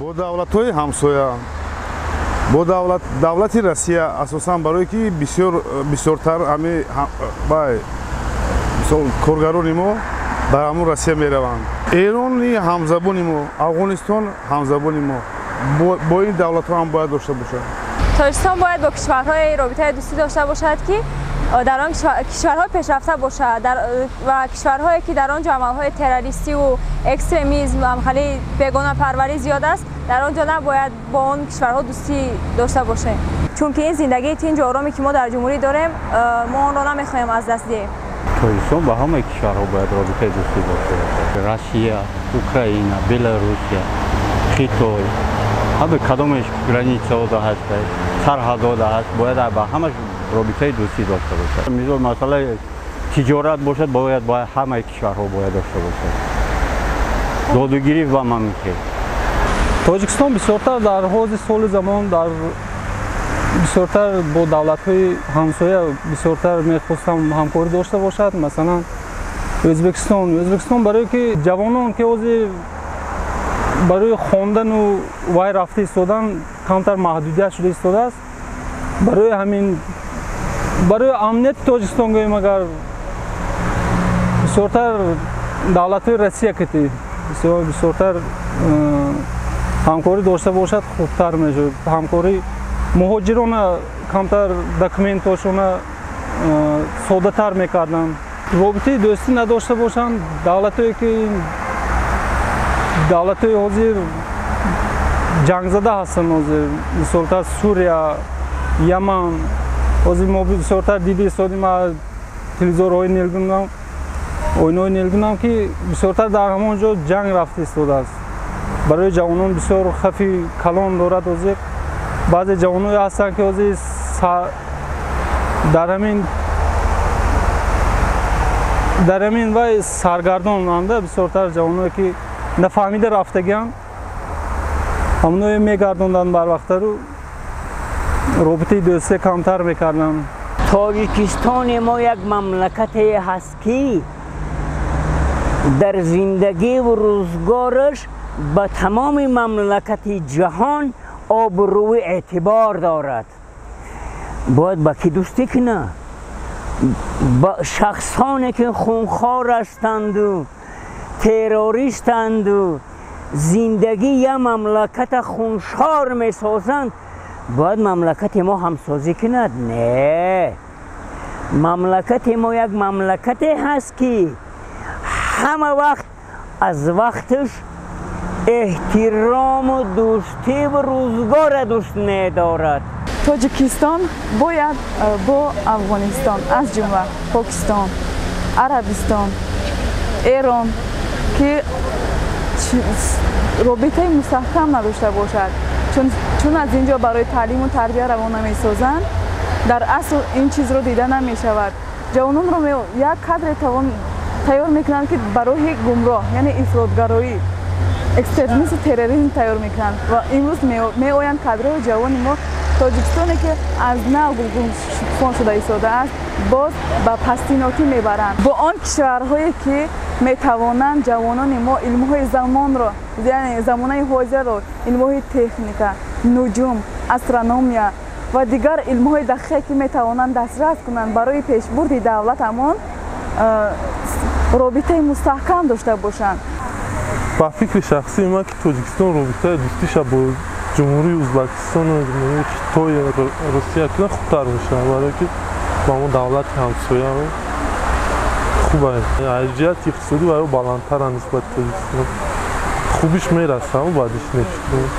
бо давлатҳои ҳамсоя бо давлати Россия асосан барое ки бисёртар коргарони мо ба ҳамун Россия мераванд. Эрони ҳамзабони мо, Афғонистон ҳамзабони мо, бо ин давлатҳо ҳам бояд дошта бошад. Тоҷикистон бояд бо кишварҳои робитаи дӯстӣ дошта бошад ки дар он кишварҳо пешрафта бошад ва кишварҳое ки дар онҷо амалҳои террористиву экстремизм амхали бегонапарварӣ зиёд аст, дар он ҷо набояд бо он кишварҳо дӯстӣ дошта бошем, чунки ин зиндагии тинҷу ороме ки мо дар ҷумҳурӣ дорем, мо онро намехоҳем аз даст диҳем. Тоҷикистон ба ҳамаи кишварҳо бояд робитаи дӯстӣ дошта бошад. Россия, Украина, Беларусия, Хитой, ҳама кадомеш границаода ҳаст, сарҳадода ҳаст, бояд ба ҳамаш робитаи дӯстӣ дошта бошад. Мисол масъалаи тиҷорат бошад, бояд ҳамаи кишварҳо бояд дошта бошад. Додугирӣ ба ман мехоҳад. Тоҷикистон бисёртар дар ҳози соли замон бисёртар бо давлатҳои ҳамсоя бисёртар мехостам ҳамкорӣ дошта бошад. Масалан, Өзбекистон барое ки ҷавонон ки ҳозир барои хондану вай рафта истодан камтар маҳдудият шуда истодааст. Барои амнияти Тоҷикистон гӯем агар бисёртар давлатҳои Россия кити бисёртар ҳамкорӣ дошта бошад, хубтар мешуд. Ҳамкорӣ муҳоҷирона камтар документҳошона содатар мекарданд. Робитаи дӯстӣ надошта бошанд давлатҳое ки давлатҳои ҳозир ҷангзада ҳастанд. ҳозир мисолтар Сурия, Яман, ҳозир мо бисёртар дида истодем аз телевизорҳои ойнаҳои нилгунам ки бисёртар дар ҳамон ҷо ҷанг рафта истодааст. Барои ҷавонон бисёр хавфи калон дорад. ҳозир баъзе ҷавонҳое ҳастанд ки ҳозир дар ҳамин вай саргардонанда бисёртар ҷавонҳое ки нафаҳмида рафтагианд ҳамоное мегардонданд барвақтару робитаи дӯстӣ камтар мекарданд. Тоҷикистони мо як мамлакате ҳаст ки дар зиндагиву рӯзгораш ба тамоми мамлакати ҷаҳон обрӯи эътибор дорад. бояд ба кӣ дӯстӣ кина? ба шахсоне ки хунхор ҳастанду террористанду зиндагии як мамлаката хуншор месозанд, бояд мамлакати мо ҳамсозӣ кунад? Не, мамлакати мо як мамлакате ҳаст ки ҳама вақт аз вақташ эҳтирому дӯстиву рӯзгора дӯст медорад. Тоҷикистон бояд бо Афғонистон аз ҷумла Покистон, Арабистон, Эрон ки робитаи мустаҳкам надошта бошад, чун аз ин ҷо барои таълиму тарбия равона месозанд, дар асл ин чизро дида намешавад. ҷавононро як кадре тайёр мекунанд ки барои гумроҳ, яъне ифротгароӣ, экстремизм, терроризм тайёр мекунанд ва имрӯз меоянд кадрои ҷавони мо Тоҷикистоне ки аз нав гулгулфон шуда истодааст, боз ба пастинокӣ мебаранд. Бо он кишварҳое ки метавонанд ҷавонони мо илмҳои замонро, яъне замонаи ҳозирро, илмҳои техника, нуҷум, астрономия ва дигар илмҳои дақиқе ки метавонанд дастрас кунанд барои пешбурди давлат ҳамон робитаи мустаҳкам дошта бошанд. ба фикри шахсии ман ки Тоҷикистон робитаи дӯстиша бо ҷумҳурии Ӯзбекистон, Хитой, Русия кина хубтар мешавад, барое ки ба мо давлати ҳамсоя хуб аст. Аз ҷиҳати иқтисодӣ барои баландтар нисбати Тоҷикистон. Хубиш мерасад, баъдиш нешуд.